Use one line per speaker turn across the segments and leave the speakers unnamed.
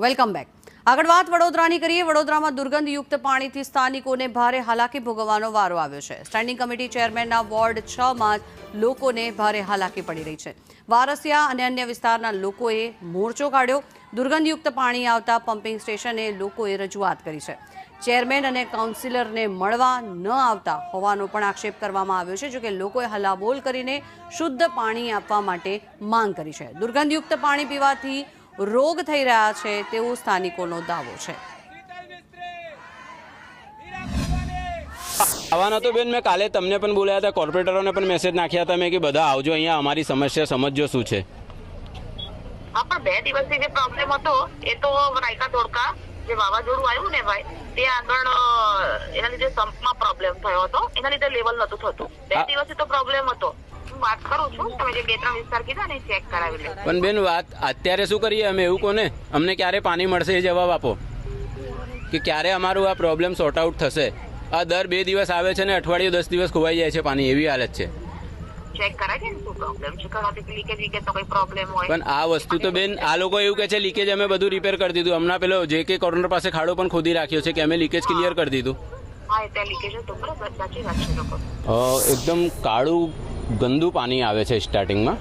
Welcome back. આગળ વાત વડોદરાની કરીએ. વડોદરામાં દુર્ગંધયુક્ત પાણીથી સ્થાનિકોને ભારે હાલાકી ભોગવવાનો વારો આવ્યો છે. સ્ટેન્ડિંગ કમિટી ચેરમેનના વોર્ડ 6માં જ લોકોને ભારે હાલાકી પડી રહી છે. વારસિયા અને અન્ય વિસ્તારના લોકોએ મોરચો કાઢ્યો. દુર્ગંધયુક્ત પાણી આવતા પમ્પિંગ સ્ટેશને લોકોએ રજૂઆત કરી છે. ચેરમેન અને કાઉન્સિલરને મળવા ન આવતા હોવાનો પણ આક્ષેપ કરવામાં આવ્યો છે. જોકે લોકોએ હલ્લાબોલ કરીને શુદ્ધ પાણી આપવા માટે માંગ કરી છે. દુર્ગંધયુક્ત પાણી પીવાથી રોગ થઈ રહ્યા છે તેવો સ્થાનિકોનો દાવો છે.
આવવાના તો બેન મેં કાલે તમને પણ બોલાયા હતા, કોર્પોરેટરોને પણ મેસેજ નાખ્યા હતા મેં કે બધા આવજો અહીંયા, અમારી સમસ્યા સમજજો શું છે.
હા, પણ 2 દિવસથી જે પ્રોબ્લેમ હતો એ તો રાયકા ધોળકા જે વાવાઝોડું આવ્યું ને ભાઈ તે આગળ એના લીધે સંપમાં પ્રોબ્લેમ થયો હતો, એના લીધે લેવલ નતું થતું. 2 દિવસથી તો પ્રોબ્લેમ હતો. વાત કરું છું, તમે જે 2-3 વિસ્તાર કીધા ને ચેક કરાવી લો.
પણ બેન વાત અત્યારે શું કરીએ અમે, એવું કોને અમને ક્યારે પાણી મળશે એ જવાબ આપો કે ક્યારે અમારું આ પ્રોબ્લેમ સોર્ટ આઉટ થશે. આ દર 2 દિવસ આવે છે ને અઠવાડિયું 10 દિવસ ખોવાઈ જાય છે પાણી, એવી હાલત છે.
ચેક કરાય છે ને શું પ્રોબ્લેમ છે, ઘણાથી લીકેજ તો કોઈ પ્રોબ્લેમ હોય.
પણ આ વસ્તુ તો બેન આ લોકો એવું કે છે લીકેજ અમે બધું રિપેર કરી દીધું. હમણાં પેલો જે કે કોર્નર પાસે ખાડો પણ ખોદી રાખ્યો છે કે અમે લીકેજ ક્લિયર કરી દીધું.
હા, ત્યાં લીકેજ તો બરાબર સાચી વાત છે. લોકો
એકદમ કાળું ગંદુ પાણી આવે છે સ્ટાર્ટિંગમાં,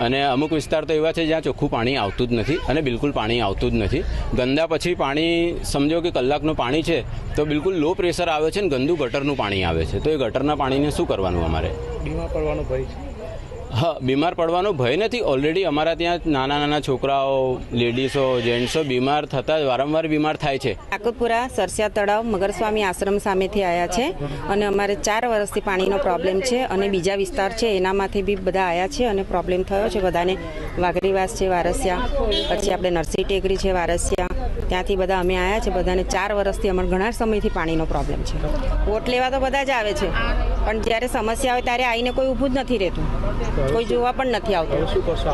અને અમુક વિસ્તાર તો એવા છે જ્યાં ચોખ્ખું પાણી આવતું જ નથી અને બિલકુલ પાણી આવતું જ નથી. ગંદા પછી પાણી સમજો કે કલાકનું પાણી છે તો બિલકુલ લો પ્રેશર આવે છે ને ગંદુ ગટરનું પાણી આવે છે. તો એ ગટરના પાણીને શું કરવાનું અમારે?
બીમાર પડવાનો ભય છે.
હા, બીમાર પડવાનો ભય નથી. ઓલરેડી અમારા ત્યાં નાના છોકરાઓ, લેડીઝો, જેન્ટ્સો બીમાર થતા વારંવાર બીમાર થાય છે.
આકુતપુરા સરસિયા તળાવ મગરસ્વામી આશ્રમ સામેથી આવ્યા છે અને અમારે 4 વર્ષથી પાણીનો પ્રોબ્લેમ છે અને બીજા વિસ્તાર છે એનામાંથી બી બધા આવ્યા છે અને પ્રોબ્લેમ થયો છે બધાને. વાઘરીવાસ છે વારસિયા, પછી આપણે નરસિંહ ટેકરી છે વારસિયા, ત્યાંથી બધા અમે આવ્યા છે. બધાને 4 વર્ષથી અમારે ઘણા સમયથી પાણીનો પ્રોબ્લેમ છે. વોટ લેવા તો બધા જ આવે છે પણ જ્યારે સમસ્યા હોય ત્યારે આવીને કોઈ ઊભું જ નથી રહેતું, કોઈ જોવા પણ નથી આવતું.
શું કરશો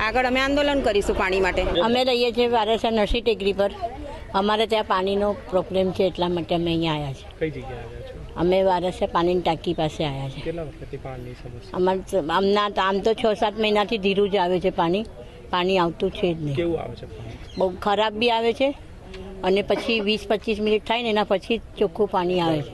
આગળ અમે આંદોલન કરીશું પાણી માટે.
અમે રહીએ છીએ વારસા નરસિંહ ટેકરી પર. અમારે ત્યાં પાણીનો પ્રોબ્લેમ છે એટલા માટે અમે અહીંયા આવ્યા છીએ.
કઈ જગ્યાએ આવ્યા છો?
અમે વારસા પાણીની ટાંકી પાસે આવ્યા છીએ.
કેટલા વખતથી પાણીની સમસ્યા?
અમારે આમ તો 6-7 મહિનાથી ધીરું જ આવે છે પાણી આવતું છે જ નહીં.
કેવું આવે છે પાણી?
બહુ ખરાબ બી આવે છે અને પછી 20-25 મિનિટ થાય ને એના પછી ચોખ્ખું પાણી આવે છે.